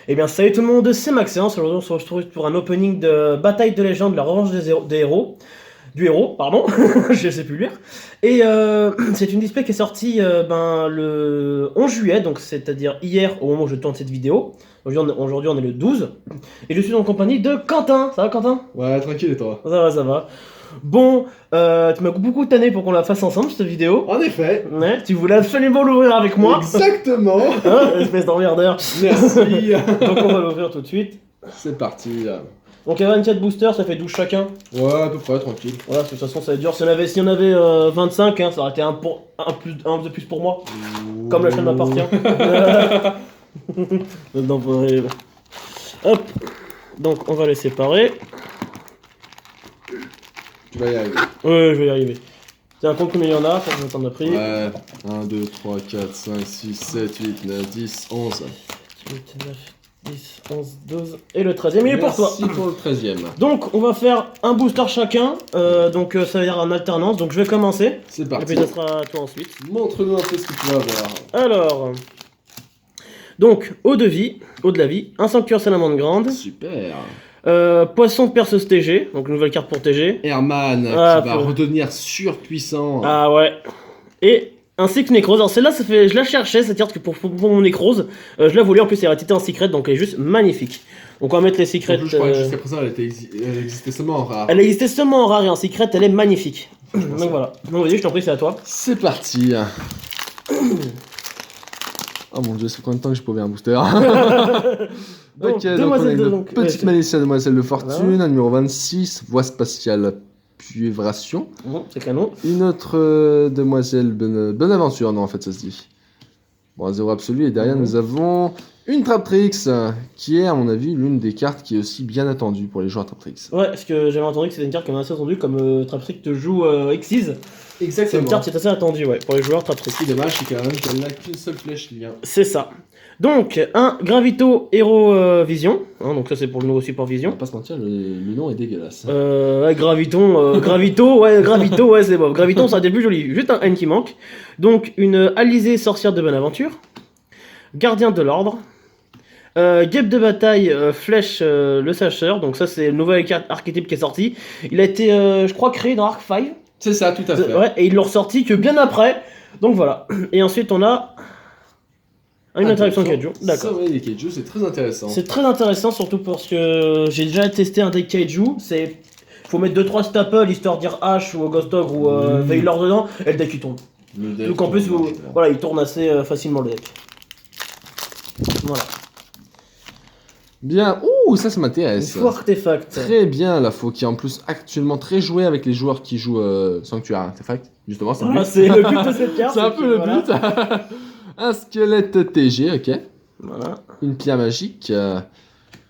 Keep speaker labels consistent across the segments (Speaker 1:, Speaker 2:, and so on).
Speaker 1: Eh bien, salut tout le monde, c'est Maxence. Aujourd'hui, on se retrouve pour un opening de Bataille de légende, la revanche des héros. Du héros, pardon, je sais plus lire. Et c'est une display qui est sortie le 11 juillet, donc c'est-à-dire hier au moment où je tourne cette vidéo. Aujourd'hui, on est le 12. Et je suis en compagnie de Quentin. Ça va, Quentin?
Speaker 2: Ouais, tranquille et toi?
Speaker 1: Ça va, ça va. Bon, tu m'as beaucoup tanné pour qu'on la fasse ensemble, cette vidéo.
Speaker 2: En effet.
Speaker 1: Ouais, tu voulais absolument l'ouvrir avec moi.
Speaker 2: Exactement.
Speaker 1: Hein, espèce d'emmerdeur.
Speaker 2: Merci.
Speaker 1: Donc on va l'ouvrir tout de suite.
Speaker 2: C'est parti.
Speaker 1: Donc il y a 24 boosters, ça fait 12 chacun.
Speaker 2: Ouais, à peu près, tranquille.
Speaker 1: Voilà, de toute façon ça va être dur. Si on avait 25, hein, ça aurait été un de plus pour moi. Comme la chaîne m'appartient. Donc, hop. Donc on va les séparer.
Speaker 2: Tu vas y arriver.
Speaker 1: Ouais, je vais y arriver. Tiens, compte combien il y en a, ça je m'en a pris.
Speaker 2: Ouais. 1, 2, 3, 4, 5, 6, 7, 8, 9, 10, 11.
Speaker 1: 8, 9, 10, 11, 12. Et le 13ème, il est pour toi.
Speaker 2: Merci pour le 13ème.
Speaker 1: Donc on va faire un booster chacun. Ça veut dire en alternance. Donc je vais commencer.
Speaker 2: C'est
Speaker 1: Et
Speaker 2: parti.
Speaker 1: puis ça sera à toi ensuite.
Speaker 2: Montre-nous un peu ce que tu vas avoir.
Speaker 1: Alors, donc, eau de la vie, un sanctuaire salamandre grande,
Speaker 2: Super.
Speaker 1: poisson perceuse TG, donc une nouvelle carte pour TG.
Speaker 2: Herman
Speaker 1: Ah,
Speaker 2: qui va
Speaker 1: faut-
Speaker 2: redevenir surpuissant.
Speaker 1: Ah ouais. Et un cycle nécrose. Alors celle-là, je la cherchais, cette carte que pour mon nécrose. Je la voulais, en plus elle était en secret, donc elle est juste magnifique. Donc on va mettre les
Speaker 2: En
Speaker 1: secrets.
Speaker 2: plus, je crois que jusqu'à présent, elle existait seulement en rare.
Speaker 1: Elle existait seulement en rare et en secret, elle est magnifique.
Speaker 2: pense
Speaker 1: Donc
Speaker 2: ça.
Speaker 1: voilà. Donc vas-y, je t'en prie, c'est à toi.
Speaker 2: C'est parti. Oh mon dieu, c'est combien de temps que je peux ouvrir un booster?
Speaker 1: Donc,
Speaker 2: Ok, donc on a
Speaker 1: demoiselle de-
Speaker 2: une
Speaker 1: donc,
Speaker 2: petite
Speaker 1: ouais,
Speaker 2: Malécia, demoiselle de fortune,
Speaker 1: Voilà.
Speaker 2: un numéro 26, voie spatiale puévration.
Speaker 1: Bon, c'est canon.
Speaker 2: Une autre demoiselle bonne aventure, non en fait ça se dit. Bon, un zéro absolu, et derrière
Speaker 1: Mhm.
Speaker 2: nous avons une Traptrix, qui est à mon avis l'une des cartes qui est aussi bien attendue pour les joueurs Traptrix.
Speaker 1: Ouais, parce que j'avais entendu que c'était une carte qui m'a assez attendue, comme Traptrick te joue Xyz. C'est une carte qui est assez attendue, ouais, pour les joueurs Traptrick.
Speaker 2: C'est dommage, c'est quand même qu'elle n'a qu'une seule flèche lien.
Speaker 1: C'est ça. Donc, un Gravito Hero Vision. Hein, donc ça c'est pour le nouveau support
Speaker 2: On va
Speaker 1: Vision.
Speaker 2: pas se mentir, le nom est dégueulasse.
Speaker 1: Ouais, Gravito, ouais, c'est bon. Graviton, ça a été plus joli. Juste un N qui manque. Donc, une Alizée sorcière de bonne aventure. Gardien de l'ordre. Guêpe de bataille, Flèche, le sacheur. Donc, ça, c'est le nouvel archétype qui est sorti. Il a été, je crois, créé dans Arc 5.
Speaker 2: C'est ça, tout à fait.
Speaker 1: Ouais, et ils l'ont ressorti que bien après. Donc, voilà. Et ensuite, on a une interaction Kaiju. D'accord.
Speaker 2: Ça, ouais, les Kaiju, c'est très intéressant.
Speaker 1: C'est très intéressant, surtout parce que j'ai déjà testé un deck Kaiju. Faut mettre 2-3 staples histoire de dire H ou Ghost Ogre ou Veilor dedans, et le deck il tourne.
Speaker 2: Le deck
Speaker 1: Donc en plus,
Speaker 2: tourne vachement.
Speaker 1: voilà, il tourne assez facilement le deck. Voilà.
Speaker 2: Bien, ouh, ça m'intéresse.
Speaker 1: Une faux artefact.
Speaker 2: Très bien, la faux qui est en plus actuellement très jouée avec les joueurs qui jouent Sanctuaire Artefact. Justement, c'est le
Speaker 1: Voilà,
Speaker 2: but.
Speaker 1: c'est le but de cette carte.
Speaker 2: C'est un peu le
Speaker 1: voilà.
Speaker 2: but. Un squelette TG, ok.
Speaker 1: Voilà.
Speaker 2: Une pierre magique.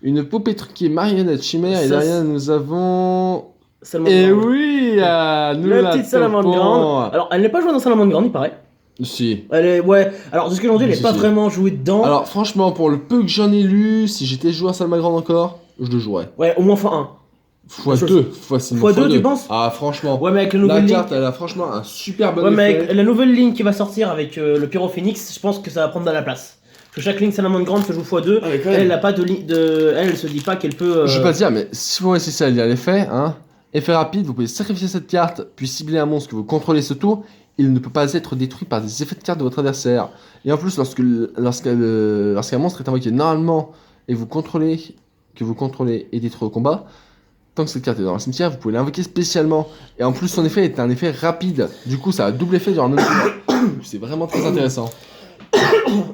Speaker 2: Une poupée truquée marionnette chimère. Et
Speaker 1: Ça,
Speaker 2: derrière, nous avons.
Speaker 1: Salamandre
Speaker 2: Et
Speaker 1: Grande.
Speaker 2: oui, nous
Speaker 1: La
Speaker 2: la
Speaker 1: petite salamandre
Speaker 2: topons.
Speaker 1: grande. Alors, elle n'est pas jouée dans Salamandre Grande, il paraît.
Speaker 2: Si.
Speaker 1: Elle est, ouais. Alors, de ce que j'en dis, elle n'est
Speaker 2: Si,
Speaker 1: pas
Speaker 2: si.
Speaker 1: vraiment jouée dedans.
Speaker 2: Alors, franchement, pour le peu que j'en ai lu, si j'étais joueur Salmagrande encore, je le jouerais.
Speaker 1: Ouais, au moins x1.
Speaker 2: x2, facilement.
Speaker 1: X2, tu penses?
Speaker 2: Ah, franchement.
Speaker 1: Ouais, mais avec le
Speaker 2: La
Speaker 1: nouvel
Speaker 2: carte, elle a franchement un super bon
Speaker 1: Ouais, mais
Speaker 2: effet.
Speaker 1: avec la nouvelle ligne qui va sortir avec le Pyrophénix, je pense que ça va prendre de la place. Parce que chaque ligne Salamandre Grande se joue x2.
Speaker 2: Ah, mais quand même.
Speaker 1: Elle n'a pas de ligne. Elle se dit pas qu'elle peut.
Speaker 2: Je vais pas te dire, mais si vous réussissez à lire l'effet, hein, effet rapide, vous pouvez sacrifier cette carte, puis cibler un monstre que vous contrôlez ce tour, il ne peut pas être détruit par des effets de carte de votre adversaire. Et en plus, lorsqu'un monstre est invoqué normalement et que vous contrôlez et détruit au combat, tant que cette carte est dans le cimetière, vous pouvez l'invoquer spécialement. Et en plus, son effet est un effet rapide. Du coup, ça a double effet durant le même tour. C'est vraiment très intéressant.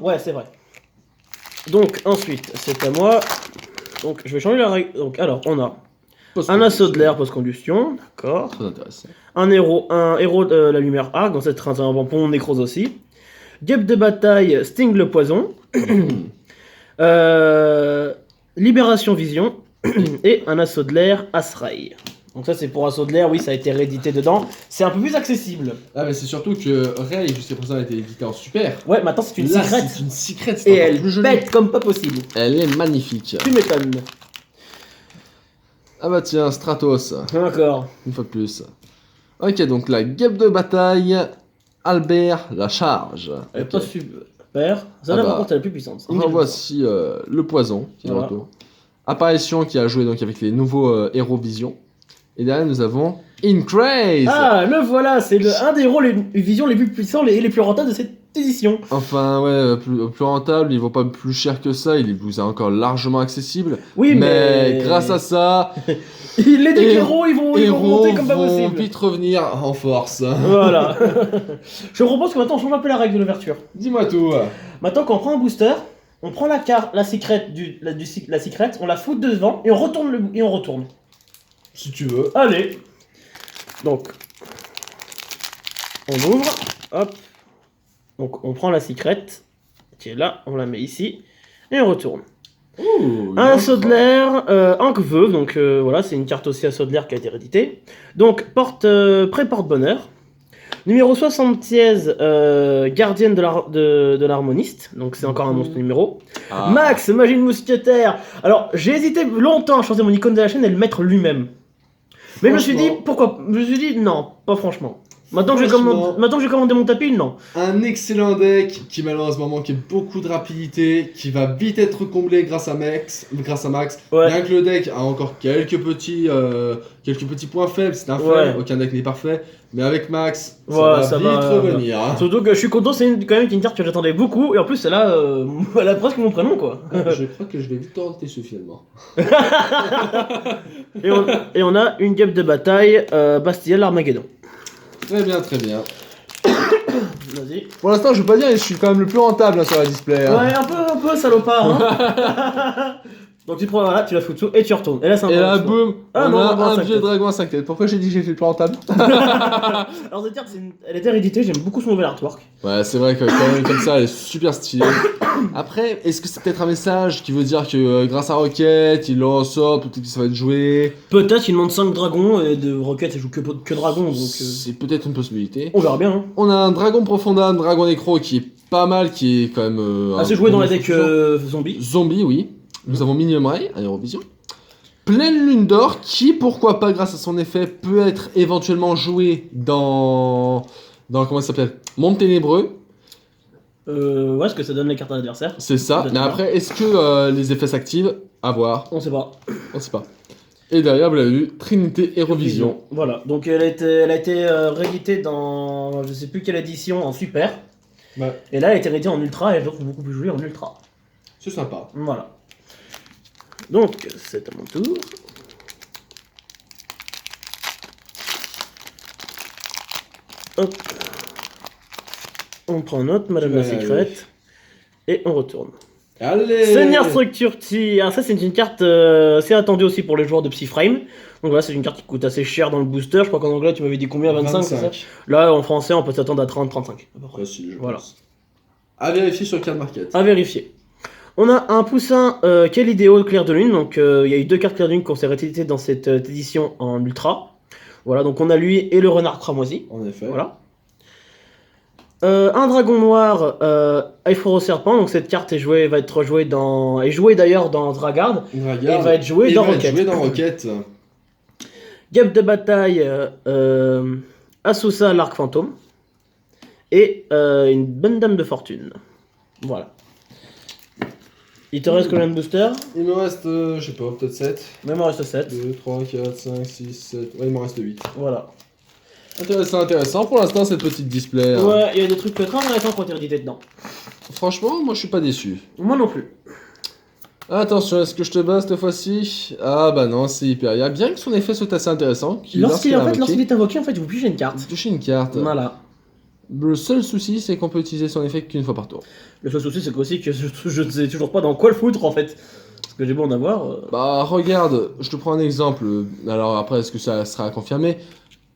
Speaker 1: Ouais, c'est vrai. Donc, ensuite, c'est à moi. Donc, je vais changer la règle. Donc, alors, on a un assaut de l'air post-combustion. D'accord.
Speaker 2: Très intéressant.
Speaker 1: Un héros de la lumière arc. Dans cette train, un pont nécrose aussi. Guêpe de bataille, Sting le poison. Libération vision. Et un assaut de l'air, Asraï. Donc ça c'est pour assaut de l'air, oui ça a été réédité dedans. C'est un peu plus accessible.
Speaker 2: Ah, mais c'est surtout que Ray, jusqu'à présent, a été édité en super.
Speaker 1: Ouais, maintenant c'est une
Speaker 2: Là,
Speaker 1: secret.
Speaker 2: c'est une secret,
Speaker 1: Et
Speaker 2: c'est encore
Speaker 1: elle
Speaker 2: plus joli.
Speaker 1: pète comme pas possible.
Speaker 2: Elle est magnifique.
Speaker 1: Tu m'étonnes.
Speaker 2: Ah bah tiens, Stratos,
Speaker 1: Encore.
Speaker 2: une fois de plus. Ok, donc la guêpe de bataille, Albert, la charge.
Speaker 1: Elle est
Speaker 2: Ok.
Speaker 1: pas Père. Ça
Speaker 2: Ah
Speaker 1: là
Speaker 2: bah.
Speaker 1: par contre, elle est la plus puissante.
Speaker 2: Revoici le poison qui est de
Speaker 1: Voilà.
Speaker 2: retour. Apparition qui a joué donc avec les nouveaux héros Vision. Et derrière nous avons Incraze.
Speaker 1: Ah, le voilà, c'est un des héros, les visions les plus puissants et les plus rentables de cette édition.
Speaker 2: Enfin ouais, plus rentable, il vaut pas plus cher que ça, il vous est encore largement accessible.
Speaker 1: Oui, mais
Speaker 2: grâce à ça,
Speaker 1: les deux
Speaker 2: Et-
Speaker 1: héros, ils vont monter comme pas
Speaker 2: vont
Speaker 1: possible.
Speaker 2: vite revenir en force.
Speaker 1: Voilà. Je propose que maintenant on change un peu la règle de l'ouverture.
Speaker 2: Dis-moi tout.
Speaker 1: Maintenant, quand on prend un booster, on prend la carte, la secret, la secret, on la fout devant et on retourne et on retourne.
Speaker 2: Si tu veux.
Speaker 1: Allez. Donc, on ouvre, hop. Donc, on prend la secret, qui est là, on la met ici, et on retourne.
Speaker 2: Ouh,
Speaker 1: Un saut de l'air, Ankh Veuve, donc voilà, c'est une carte aussi à saut de l'air qui a été rééditée. Donc, pré-porte bonheur. Numéro 76, gardienne de l'harmoniste, donc c'est encore un monstre numéro.
Speaker 2: Ah.
Speaker 1: Max, magie de mousquetaire. Alors, j'ai hésité longtemps à changer mon icône de la chaîne et le mettre lui-même. Mais je me suis dit,
Speaker 2: Franchement.
Speaker 1: pourquoi? Je me suis dit, non, pas franchement. Maintenant que
Speaker 2: Franchement.
Speaker 1: j'ai commandé mon tapis, non.
Speaker 2: Un excellent deck qui malheureusement manquait beaucoup de rapidité, qui va vite être comblé grâce à Max.
Speaker 1: Ouais.
Speaker 2: Bien que le deck a encore quelques petits points faibles, c'est un fait,
Speaker 1: Ouais.
Speaker 2: aucun deck n'est parfait. Mais avec Max, ça
Speaker 1: Ouais,
Speaker 2: va
Speaker 1: ça
Speaker 2: vite
Speaker 1: va-
Speaker 2: revenir. hein.
Speaker 1: Surtout que je suis content, c'est quand même une carte que j'attendais beaucoup. Et en plus, c'est là, elle a presque mon prénom, quoi.
Speaker 2: Je crois que je vais vite tenter ce finalement.
Speaker 1: Et on a une guêpe de bataille, Bastille Armageddon.
Speaker 2: Très bien, très bien.
Speaker 1: Vas-y.
Speaker 2: Pour l'instant, je veux pas dire, je suis quand même le plus rentable sur la display. hein.
Speaker 1: Ouais, un peu salopard, hein. Donc tu prends, voilà, tu la fous dessous et tu retournes. Et là, c'est un
Speaker 2: Et
Speaker 1: peu
Speaker 2: là,
Speaker 1: le choix.
Speaker 2: boum,
Speaker 1: Ah
Speaker 2: on
Speaker 1: non,
Speaker 2: a
Speaker 1: on va à
Speaker 2: un
Speaker 1: cinq
Speaker 2: vieux
Speaker 1: têtes.
Speaker 2: dragon à 5 têtes. Pourquoi j'ai dit que j'ai fait le plus rentable
Speaker 1: Alors cette carte, elle était rééditée, j'aime beaucoup son nouvel artwork.
Speaker 2: Ouais, c'est vrai que quand même comme ça, elle est super stylée. Après, est-ce que c'est peut-être un message qui veut dire que grâce à Rocket, il le ressort, peut-être que ça va être joué.
Speaker 1: Peut-être il demande 5 dragons et de Rocket ça joue que dragons, donc
Speaker 2: C'est peut-être une possibilité.
Speaker 1: on verra bien. Hein.
Speaker 2: On a un dragon profondin, un dragon nécro qui est pas mal, qui est quand même.
Speaker 1: Assez joué dans les decks zombies.
Speaker 2: Zombie, oui. Nous avons Minium Ray à Eurovision. Pleine lune d'or, qui, pourquoi pas, grâce à son effet, peut être éventuellement joué dans comment ça s'appelle, Monde Ténébreux.
Speaker 1: Ouais, ce que ça donne les cartes à l'adversaire.
Speaker 2: C'est ça.
Speaker 1: Peut-être
Speaker 2: Mais
Speaker 1: pas.
Speaker 2: après, est-ce que les effets s'activent? À voir.
Speaker 1: On sait pas.
Speaker 2: On sait pas. Et derrière, vous l'avez vu, Trinité Eurovision.
Speaker 1: Voilà, donc elle a été rééditée dans je sais plus quelle édition en super.
Speaker 2: Ouais.
Speaker 1: Et là elle a été rééditée en ultra et je trouve beaucoup plus jolie en ultra.
Speaker 2: C'est sympa.
Speaker 1: Voilà. Donc c'est à mon tour. Hop. On prend note, Madame la
Speaker 2: Ouais,
Speaker 1: Secrète. Et on retourne.
Speaker 2: Allez
Speaker 1: Seigneur Structure T. Alors ça c'est une carte assez attendue aussi pour les joueurs de Psyframe. Donc voilà, c'est une carte qui coûte assez cher dans le booster. Je crois qu'en anglais tu m'avais dit combien, 25, c'est ça? Là en français on peut s'attendre à 30-35 à peu près.
Speaker 2: Facile, je
Speaker 1: Voilà.
Speaker 2: pense. À vérifier sur Card Market.
Speaker 1: À vérifier. On a un poussin quel idéal clair de lune. Donc il y a eu 2 cartes clair de lune qui ont été rééditées dans cette édition en ultra. Voilà, donc on a lui et le renard cramoisi.
Speaker 2: En effet.
Speaker 1: Voilà. Un dragon noir, Effroi serpent. Donc cette carte est jouée d'ailleurs dans Dragard.
Speaker 2: Dragard.
Speaker 1: Et va être joué
Speaker 2: Et
Speaker 1: dans
Speaker 2: va être
Speaker 1: Rocket.
Speaker 2: joué dans Rocket.
Speaker 1: Guêpe de bataille, Asusa l'arc fantôme. Et une bonne dame de fortune. Voilà. Il te reste combien de boosters?
Speaker 2: Il me reste, je sais pas, peut-être 7.
Speaker 1: Même il m'en reste 7.
Speaker 2: 2, 3, 4, 5, 6, 7. Ouais, il m'en reste 8.
Speaker 1: Voilà.
Speaker 2: Intéressant, intéressant. Pour l'instant, cette petite display. hein.
Speaker 1: Ouais, il y a des trucs très intéressants qui ont été réédités dedans.
Speaker 2: Franchement, moi je suis pas déçu.
Speaker 1: Moi non plus.
Speaker 2: Attention, est-ce que je te bats cette fois-ci? Ah bah non, c'est Hyperia. Bien que son effet soit assez intéressant.
Speaker 1: Lorsqu'il est invoqué, en fait, vous pigez une carte.
Speaker 2: Toucher une carte.
Speaker 1: Voilà.
Speaker 2: Le seul souci, c'est qu'on peut utiliser son effet qu'une fois par tour.
Speaker 1: Le seul souci, c'est qu'aussi que je ne sais toujours pas dans quoi le foutre en fait. Parce que j'ai beau en avoir.
Speaker 2: Bah regarde, je te prends un exemple. Alors après, est-ce que ça sera confirmé?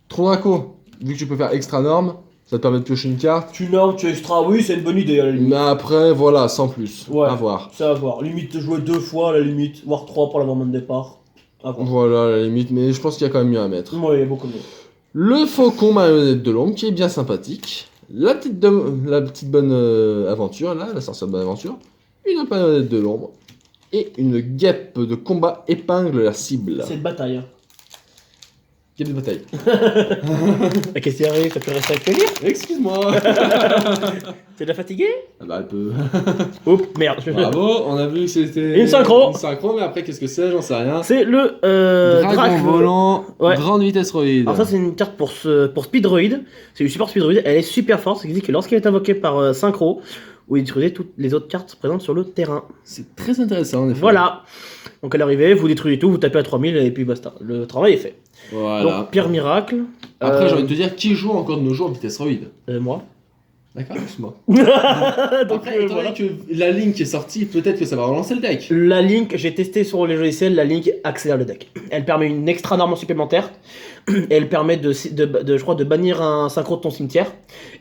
Speaker 2: Trondraco, vu que tu peux faire extra norme, ça te permet de piocher une carte.
Speaker 1: Tu normes, tu extra, oui, c'est une bonne idée à la limite.
Speaker 2: Mais après, voilà, sans plus.
Speaker 1: Ouais.
Speaker 2: À voir.
Speaker 1: C'est à voir. Limite, jouer 2 fois à la limite, voire 3 pour l'avant de départ. À voir.
Speaker 2: Voilà, à la limite, mais je pense qu'il y a quand même mieux à mettre.
Speaker 1: Ouais, il y a beaucoup mieux.
Speaker 2: Le faucon marionnette de l'ombre, qui est bien sympathique. La petite bonne aventure, là, la sorcière de bonne aventure. Une marionnette de l'ombre. Et une guêpe de combat épingle la cible.
Speaker 1: C'est de bataille. Hein.
Speaker 2: Game de bataille.
Speaker 1: Qu'est-ce qui arrive? T'as pu rester avec le lire?
Speaker 2: Excuse-moi.
Speaker 1: T'es déjà fatigué?
Speaker 2: Ah bah, elle peut.
Speaker 1: Oups, merde.
Speaker 2: Bravo, on a vu que c'était.
Speaker 1: Une synchro.
Speaker 2: Une synchro, mais après, qu'est-ce que c'est? J'en sais rien.
Speaker 1: C'est le
Speaker 2: Dragon volant,
Speaker 1: Ouais.
Speaker 2: grande vitesse roïde.
Speaker 1: Alors ça c'est une carte pour Speedroid, c'est du support Speedroid, elle est super forte, ce qui dit que lorsqu'elle est invoquée par Synchro, vous détruisez toutes les autres cartes présentes sur le terrain.
Speaker 2: C'est très intéressant en effet.
Speaker 1: Voilà. Donc à l'arrivée, vous détruisez tout, vous tapez à 3000 et puis basta. Le travail est fait.
Speaker 2: Voilà.
Speaker 1: Donc Pierre Miracle.
Speaker 2: Après, j'ai envie de te dire, qui joue encore de nos jours en vitesse roïde?
Speaker 1: Moi.
Speaker 2: D'accord, excuse-moi.
Speaker 1: Donc
Speaker 2: Après, étant
Speaker 1: voilà.
Speaker 2: donné que la Link est sortie, peut-être que ça va relancer le deck.
Speaker 1: La Link, j'ai testé sur les logiciels, la Link accélère le deck. Elle permet une extra norme supplémentaire. Et elle permet je crois, de bannir un synchro de ton cimetière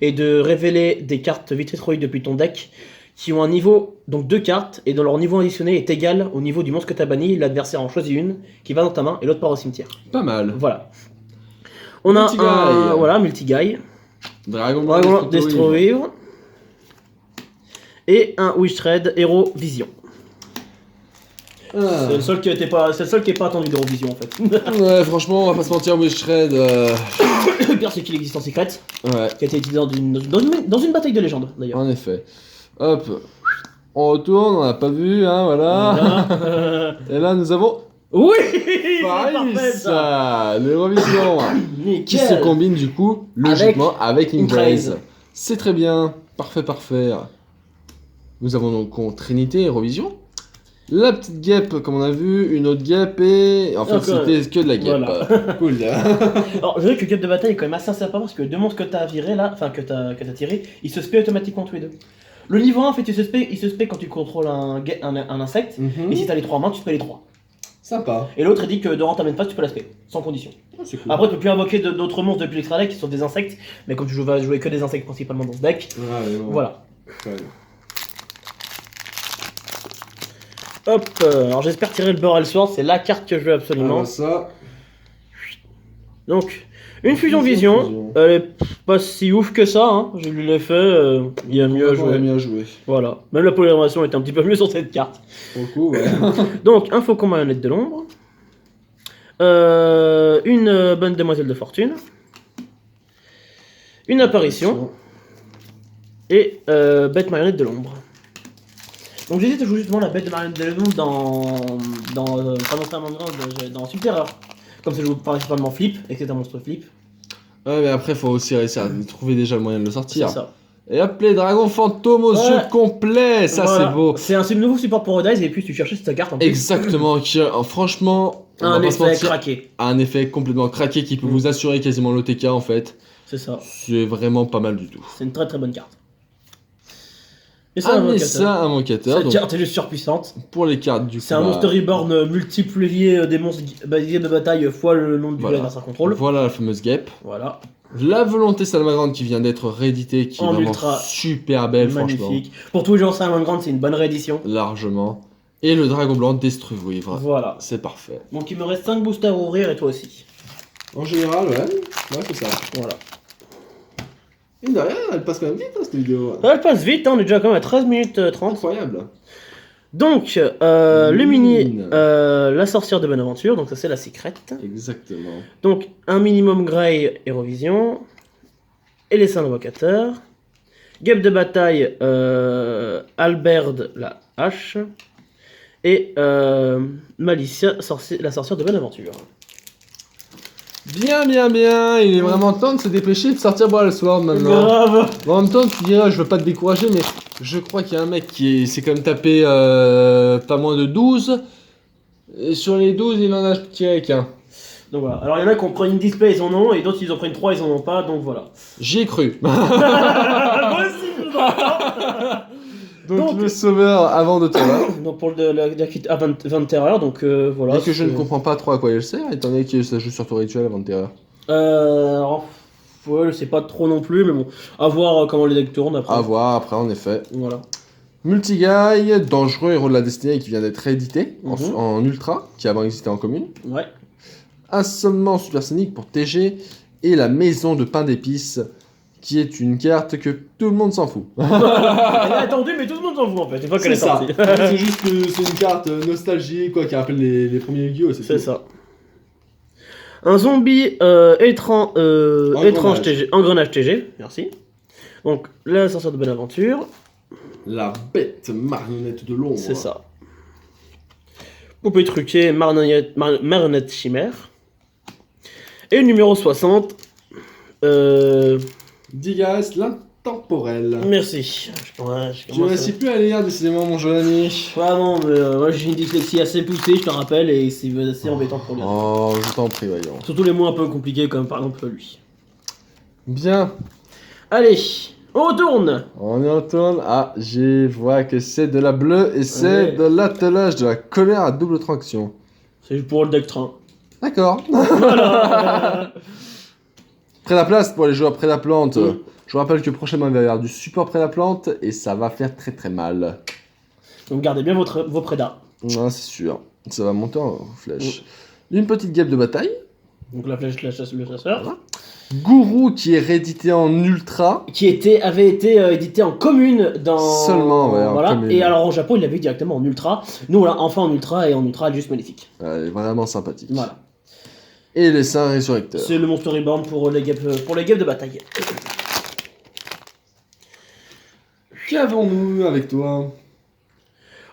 Speaker 1: et de révéler des cartes vitesse roïde depuis ton deck qui ont un niveau, donc 2 cartes, et dont leur niveau additionné est égal au niveau du monstre que tu as banni. L'adversaire en choisit une qui va dans ta main et l'autre part au cimetière.
Speaker 2: Pas mal.
Speaker 1: Voilà. On a
Speaker 2: Multi-guy.
Speaker 1: un voilà, multi-guy,
Speaker 2: Dragon
Speaker 1: Dragon
Speaker 2: Ball
Speaker 1: Destroyer et un Wish Trade Hero Vision.
Speaker 2: Ah.
Speaker 1: C'est le seul qui était pas, c'est le seul qui est pas attendu d'Eurovision en fait.
Speaker 2: Ouais, franchement, on va pas se mentir, Wish Trade.
Speaker 1: Le pire c'est qu'il existe en secrète,
Speaker 2: Ouais,
Speaker 1: qui a été utilisé dans une bataille de légende d'ailleurs.
Speaker 2: en effet. Hop. On retourne, on n'a pas vu, hein, voilà.
Speaker 1: Voilà.
Speaker 2: Et là, nous avons
Speaker 1: Oui, c'est parfait
Speaker 2: Paris,
Speaker 1: ça.
Speaker 2: l'Eurovision. Qui se
Speaker 1: Nickel.
Speaker 2: combine du coup, logiquement, avec
Speaker 1: Incraze.
Speaker 2: Incraze. C'est très bien. Parfait, parfait. Nous avons donc contre Trinité, Eurovision. La petite guêpe, comme on a vu, une autre guêpe et. En fait,
Speaker 1: Encore.
Speaker 2: c'était que de la guêpe.
Speaker 1: Voilà.
Speaker 2: Cool.
Speaker 1: Alors, je dirais que le guêpe de bataille est quand même assez sympa parce que les deux monstres que t'as viré là, enfin que t'as tiré, ils se spé automatiquement tous les deux. Le niveau 1, en fait, il se spé quand tu contrôles un insecte, et si t'as les 3 mains, tu spé les 3.
Speaker 2: Sympa.
Speaker 1: Et l'autre, il dit que durant ta main phase, tu peux la spé, sans condition.
Speaker 2: C'est cool.
Speaker 1: Après, tu peux plus invoquer d'autres monstres depuis l'extra deck qui sont des insectes, mais comme tu vas jouer que des insectes principalement dans ce deck, voilà.
Speaker 2: Ouais.
Speaker 1: Hop, alors j'espère tirer le Boral Sword, c'est la carte que je veux absolument.
Speaker 2: Alors ça.
Speaker 1: Donc, une fusion vision, elle est pas si ouf que ça, hein. Je lui l'ai fait, il y a mieux à jouer.
Speaker 2: mieux à jouer.
Speaker 1: Voilà, même la polymérisation était un petit peu mieux sur cette carte.
Speaker 2: Pour le coup, ouais.
Speaker 1: Donc, un faucon marionnette de l'ombre, une bonne demoiselle de fortune, une apparition et bête marionnette de l'ombre. Donc j'hésite à jouer justement la bête de marionnette de l'ombre dans Subterreur. Comme ça joue principalement flip, et que c'est un monstre flip.
Speaker 2: Ouais, mais après, faut aussi réussir à trouver déjà le moyen de le sortir.
Speaker 1: C'est ça.
Speaker 2: Et hop, les dragons fantômes aux
Speaker 1: Ouais.
Speaker 2: yeux complets, ça
Speaker 1: Voilà.
Speaker 2: c'est beau.
Speaker 1: C'est un nouveau support pour Redize et puis tu cherchais cette carte en plus.
Speaker 2: Exactement, franchement, on va
Speaker 1: Un
Speaker 2: pas se
Speaker 1: effet
Speaker 2: mentir,
Speaker 1: craqué.
Speaker 2: un effet complètement craqué qui peut vous assurer quasiment l'OTK en fait.
Speaker 1: C'est ça.
Speaker 2: C'est vraiment pas mal du tout.
Speaker 1: C'est une très très bonne carte. Et
Speaker 2: Ah mais ça, invocateur,
Speaker 1: Cette
Speaker 2: donc
Speaker 1: carte est juste surpuissante.
Speaker 2: pour les cartes du coup.
Speaker 1: C'est un monstre reborn multiplié des monstres de bataille fois le nombre du
Speaker 2: Voilà.
Speaker 1: adversaire contrôle.
Speaker 2: Voilà la fameuse guêpe.
Speaker 1: Voilà.
Speaker 2: La volonté Salamagrande qui vient d'être rééditée, qui est
Speaker 1: En
Speaker 2: vraiment
Speaker 1: ultra.
Speaker 2: super belle franchement.
Speaker 1: Magnifique. Pour tous les gens Salman Grande, c'est une bonne réédition.
Speaker 2: Largement. Et le dragon blanc Destruivre.
Speaker 1: Voilà.
Speaker 2: C'est parfait.
Speaker 1: Donc il me reste 5 boosters à ouvrir et toi aussi.
Speaker 2: En général, ouais. Ouais, c'est ça.
Speaker 1: Voilà.
Speaker 2: Mine de rien, elle passe quand même vite hein, cette vidéo.
Speaker 1: Elle passe vite, hein, on est déjà quand même à 13 minutes 30.
Speaker 2: Incroyable.
Speaker 1: Donc, le mini,
Speaker 2: Mine.
Speaker 1: la sorcière de Bonaventure, donc ça c'est la secrète.
Speaker 2: Exactement.
Speaker 1: Donc, un minimum Grey Eurovision. Et les 5 invocateurs. Guêpe de bataille, Alberd la hache. Et Malicia, la sorcière de Bonaventure.
Speaker 2: Bien, bien, bien. Il est vraiment temps de se dépêcher de sortir Boral Sword maintenant.
Speaker 1: Grave.
Speaker 2: Bon, en même temps, tu diras, je veux pas te décourager, mais je crois qu'il y a un mec qui s'est quand même tapé pas moins de 12. Et sur les 12, il en a tiré qu'un.
Speaker 1: Donc voilà. Alors il y en a qui ont pris une display, ils en ont, et d'autres ils ont pris une 3, ils en ont pas, donc voilà.
Speaker 2: J'y ai cru.
Speaker 1: Moi aussi, je vous entends.
Speaker 2: Donc, le sauveur avant de toi.
Speaker 1: Donc pour la kit à 20 terreur, donc voilà.
Speaker 2: Et que je ne
Speaker 1: c'est-
Speaker 2: comprends pas trop à quoi il sert, étant donné que ça joue sur ton rituel avant de terreur.
Speaker 1: Alors, ouais, je sais pas trop non plus, mais bon, à voir comment les decks tournent après.
Speaker 2: À voir après, en effet.
Speaker 1: Voilà.
Speaker 2: Multi-guy, dangereux héros de la destinée qui vient d'être réédité
Speaker 1: Mhm.
Speaker 2: en ultra, qui avant existait en commune.
Speaker 1: Ouais.
Speaker 2: Assommement supersonique pour TG et la maison de pain d'épices, qui est une carte que tout le monde s'en fout.
Speaker 1: Elle est attendue, mais tout le monde s'en fout en fait, une fois qu'elle est sortie.
Speaker 2: C'est juste que c'est une carte nostalgie quoi, qui rappelle les premiers Yu-Gi-Oh!
Speaker 1: C'est ça. Un zombie étrange TG, engrenage TG, merci. Donc l'ascenseur de bonne aventure,
Speaker 2: La bête marionnette de l'ombre.
Speaker 1: c'est ça. Poupée truquée, marionnette chimère. Et le numéro 60.
Speaker 2: Digas, l'intemporel.
Speaker 1: Merci.
Speaker 2: Tu ne sais plus à lire, décidément, mon jeune ami.
Speaker 1: Ouais, non, mais moi j'ai une dyslexie assez poussée, je te rappelle, et c'est assez embêtant pour lire.
Speaker 2: Oh, je t'en prie, voyons.
Speaker 1: Surtout les mots un peu compliqués, comme par exemple lui.
Speaker 2: Bien.
Speaker 1: Allez, on retourne.
Speaker 2: On y retourne. Ah, je vois que c'est de la bleue et c'est
Speaker 1: Ouais.
Speaker 2: de l'attelage de la colère à double traction.
Speaker 1: C'est pour le deck train.
Speaker 2: D'accord.
Speaker 1: Voilà.
Speaker 2: Près la place pour les joueurs près la plante.
Speaker 1: Mm.
Speaker 2: Je vous rappelle que prochainement il va y avoir du support près la plante et ça va faire très très mal.
Speaker 1: Donc gardez bien vos prédas.
Speaker 2: Ah, c'est sûr. Ça va monter en flèche. Une petite guêpe de bataille.
Speaker 1: Donc la flèche, la chasse, le chasseur.
Speaker 2: Voilà. Gourou qui est réédité en ultra.
Speaker 1: Qui avait été édité en commune dans.
Speaker 2: Seulement, ouais, en
Speaker 1: voilà.
Speaker 2: commune.
Speaker 1: Et alors au Japon, il l'avait eu directement en ultra. Nous, voilà, enfin en ultra, et en ultra, elle est juste magnifique.
Speaker 2: Elle est vraiment sympathique.
Speaker 1: Voilà.
Speaker 2: Et les seins résurrecteurs.
Speaker 1: C'est le Monster Reborn pour les guêpes de bataille.
Speaker 2: Qu'avons-nous avec toi?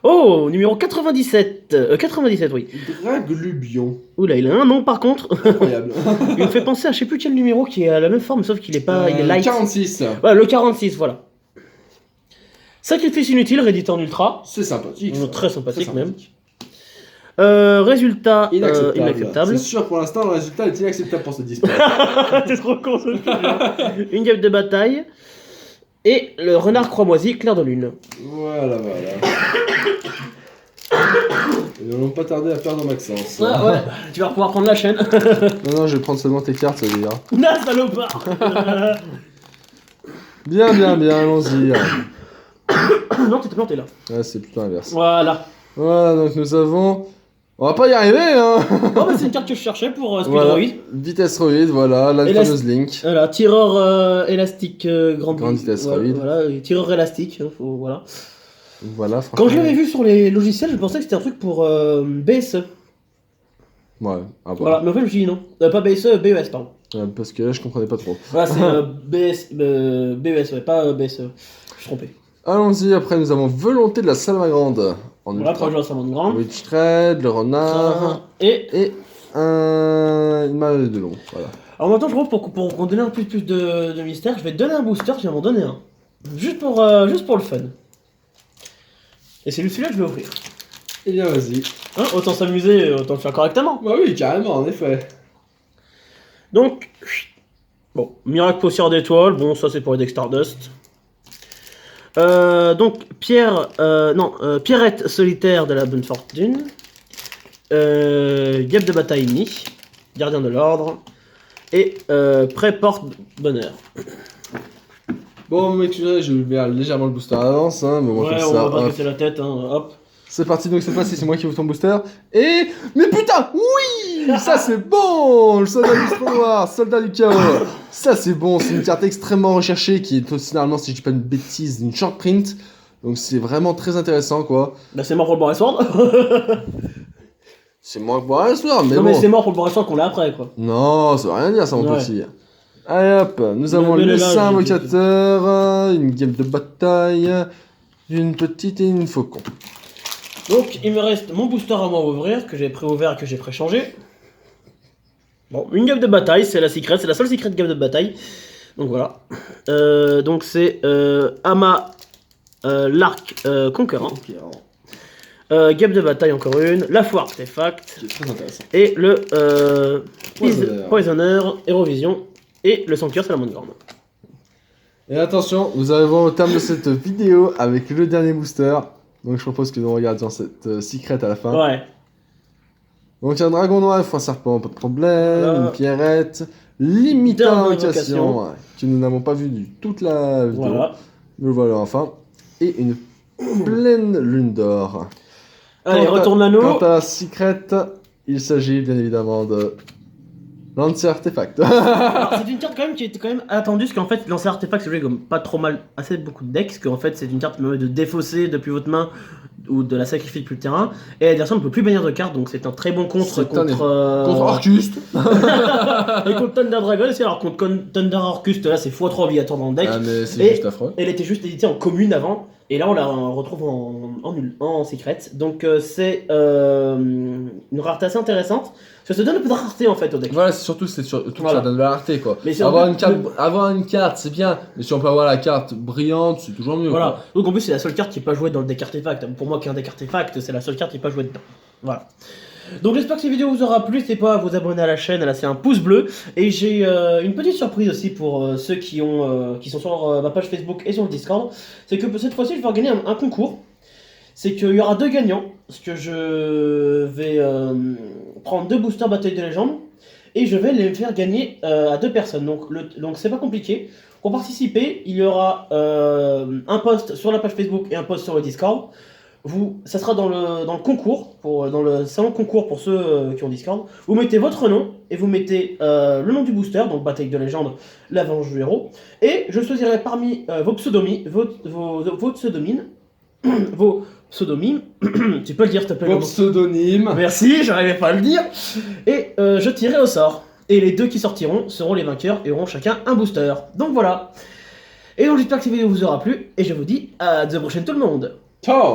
Speaker 1: Oh, numéro 97. 97, oui.
Speaker 2: Draglubion.
Speaker 1: Oula, il a un nom par contre.
Speaker 2: Incroyable.
Speaker 1: Il me fait penser à je sais plus quel numéro qui est à la même forme, sauf qu'il est pas. Il est light.
Speaker 2: 46.
Speaker 1: Voilà, le 46, voilà. Sacrifice inutile, réédité en ultra.
Speaker 2: C'est sympathique. ça.
Speaker 1: Très sympathique
Speaker 2: Très
Speaker 1: même. Résultat inacceptable.
Speaker 2: C'est sûr, pour l'instant, le résultat est inacceptable pour ce display.
Speaker 1: T'es trop con, ce film. Une guêpe de bataille. Et le renard cramoisi, clair de lune.
Speaker 2: Voilà. Ils n'ont pas tardé à perdre Maxence.
Speaker 1: Ah ouais, tu vas pouvoir prendre la chaîne.
Speaker 2: Non, je vais prendre seulement tes cartes, ça veut dire.
Speaker 1: Na salopard.
Speaker 2: Bien, allons-y.
Speaker 1: Non, t'es planté là.
Speaker 2: Ouais, c'est plutôt l'inverse.
Speaker 1: Voilà.
Speaker 2: Voilà, donc nous avons... On va pas y arriver, hein.
Speaker 1: Oh, bah, c'est une carte que je cherchais pour
Speaker 2: Voilà.
Speaker 1: Speedroid.
Speaker 2: Vitesse Roid, voilà, la
Speaker 1: Elas-
Speaker 2: fameuse Link.
Speaker 1: Voilà, tireur élastique grande
Speaker 2: vitesse
Speaker 1: voilà,
Speaker 2: Roid.
Speaker 1: voilà, et tireur élastique. Voilà.
Speaker 2: Voilà, franchement.
Speaker 1: Quand je l'avais vu sur les logiciels, je pensais que c'était un truc pour BSE.
Speaker 2: Ouais, à voir.
Speaker 1: Voilà, mais en fait, je me suis dit non. Pas BSE, BES, pardon.
Speaker 2: Parce que là, je comprenais pas trop.
Speaker 1: Voilà, c'est BES, ouais, pas BSE. Je suis trompé.
Speaker 2: Allons-y, après nous avons Volonté de la Salmagrande. En
Speaker 1: Voilà,
Speaker 2: ultra.
Speaker 1: pour jouer à Salmon Grande.
Speaker 2: Witch Thread, le renard.
Speaker 1: Et
Speaker 2: Une malle de long. Voilà.
Speaker 1: alors maintenant, je trouve pour qu'on donne un peu plus de mystère, je vais te donner un booster, je vais m'en donner un. Juste pour le fun. Et c'est celui-là que je vais ouvrir.
Speaker 2: Eh bien, vas-y.
Speaker 1: Hein, autant s'amuser, autant le faire correctement.
Speaker 2: Bah oui, carrément, en effet.
Speaker 1: Donc, bon, Miracle Poussière d'étoile, bon, ça c'est pour les deck Stardust. Donc, Pierrette solitaire de la bonne fortune. Guêpe de bataille Ni, gardien de l'ordre. Et pré-porte bonheur.
Speaker 2: Bon, mec, tu vois, je vais faire légèrement le booster à l'avance, hein, mais moi,
Speaker 1: Ouais,
Speaker 2: comme
Speaker 1: on
Speaker 2: ça.
Speaker 1: va pas
Speaker 2: hop.
Speaker 1: casser la tête, hein, hop.
Speaker 2: C'est parti, donc cette fois-ci, c'est moi qui ouvre ton booster. Et. Mais putain, oui. Ça, c'est bon. Le soldat du sport noir, soldat du chaos. Ça, c'est bon. C'est une carte extrêmement recherchée qui est aussi, normalement, si je dis pas une bêtise, une short print. Donc, c'est vraiment très intéressant, quoi.
Speaker 1: Bah, c'est mort pour le Boris Sword.
Speaker 2: C'est moins que voir un soir, mais
Speaker 1: Non,
Speaker 2: bon.
Speaker 1: mais c'est mort pour le Boris Sword qu'on l'a après, quoi.
Speaker 2: Non, ça veut rien dire, ça, mon
Speaker 1: Ouais.
Speaker 2: petit. Allez hop, nous avons
Speaker 1: Mais
Speaker 2: le
Speaker 1: là,
Speaker 2: saint
Speaker 1: je-
Speaker 2: invocateur, une game de bataille, une petite et une faucon.
Speaker 1: Donc, il me reste mon booster à moi à ouvrir, que j'ai pré-ouvert et que j'ai pré-changé. Bon, une gamme de bataille, c'est la secret, c'est la seule secret gamme de bataille. Donc voilà. Donc c'est Ama l'arc conquérant. Gamme de bataille encore une, la foire artefact,
Speaker 2: C'est très intéressant.
Speaker 1: et le
Speaker 2: Poisonneur.
Speaker 1: Poisonneur, Eurovision, et le sanctuaire Salamandre Grande.
Speaker 2: Et attention, nous arrivons au terme de cette vidéo avec le dernier booster. Donc je propose que nous regardions cette secret à la fin.
Speaker 1: Ouais.
Speaker 2: Donc un dragon noir, un serpent, pas de problème,
Speaker 1: Voilà.
Speaker 2: une pierrette, limitant
Speaker 1: D'invocation.
Speaker 2: l'invocation, ouais, que nous n'avons pas vu du toute la vidéo.
Speaker 1: Voilà.
Speaker 2: Nous voilà enfin. Et une pleine lune d'or.
Speaker 1: Allez,
Speaker 2: Quant à-
Speaker 1: retourne l'anneau.
Speaker 2: Quant à la secret, il s'agit bien évidemment de Lancer Artefact.
Speaker 1: Alors, c'est une carte quand même qui était quand même attendue, parce qu'en fait, lancer artefact, c'est joué comme pas trop mal, assez beaucoup de decks, parce qu'en fait, c'est une carte qui permet de défausser depuis votre main ou de la sacrifier depuis le terrain. Et l'adversaire ne peut plus bannir de cartes, donc c'est un très bon contre
Speaker 2: C'est un
Speaker 1: contre
Speaker 2: Contre Arcust.
Speaker 1: et contre Thunder Dragon aussi. Alors contre Thunder Arcust, là c'est x3 obligatoire dans le deck.
Speaker 2: Ah, mais c'est
Speaker 1: Et
Speaker 2: juste affreux.
Speaker 1: elle était juste éditée en commune avant. Et là, on la retrouve en secret. Donc, c'est une rareté assez intéressante. Ça se donne un peu de rareté en fait au deck.
Speaker 2: Voilà, c'est surtout que
Speaker 1: Voilà.
Speaker 2: ça donne de la rareté quoi.
Speaker 1: Mais c'est
Speaker 2: Avoir une carte, c'est bien, mais si on peut avoir la carte brillante, c'est toujours mieux.
Speaker 1: Voilà.
Speaker 2: Quoi.
Speaker 1: Donc, en plus, c'est la seule carte qui n'est pas jouée dans le deck artefact. Pour moi, qui est un deck artefact, c'est la seule carte qui n'est pas jouée dedans. Voilà. Donc j'espère que cette vidéo vous aura plu, n'hésitez pas à vous abonner à la chaîne, à laisser un pouce bleu. Et j'ai une petite surprise aussi pour ceux qui sont sur ma page Facebook et sur le Discord. C'est que cette fois-ci je vais organiser un concours. C'est qu'il y aura 2 gagnants, parce que je vais prendre 2 boosters Bataille de Légende et je vais les faire gagner à 2 personnes. Donc c'est pas compliqué. Pour participer, il y aura un post sur la page Facebook et un post sur le Discord. Ça sera dans le concours, dans le salon concours pour ceux qui ont Discord. Vous mettez votre nom et vous mettez le nom du booster, donc Bataille de Légende, l'Avenge du héros. Et je choisirai parmi vos pseudonymes, vos pseudonymes, tu peux le dire s'il te plaît.
Speaker 2: Vos pseudonymes.
Speaker 1: Merci, j'arrivais pas à le dire. Et je tirerai au sort. Et les 2 qui sortiront seront les vainqueurs et auront chacun un booster. Donc voilà. Et donc j'espère que cette vidéo vous aura plu et je vous dis à la prochaine tout le monde.
Speaker 2: Ciao.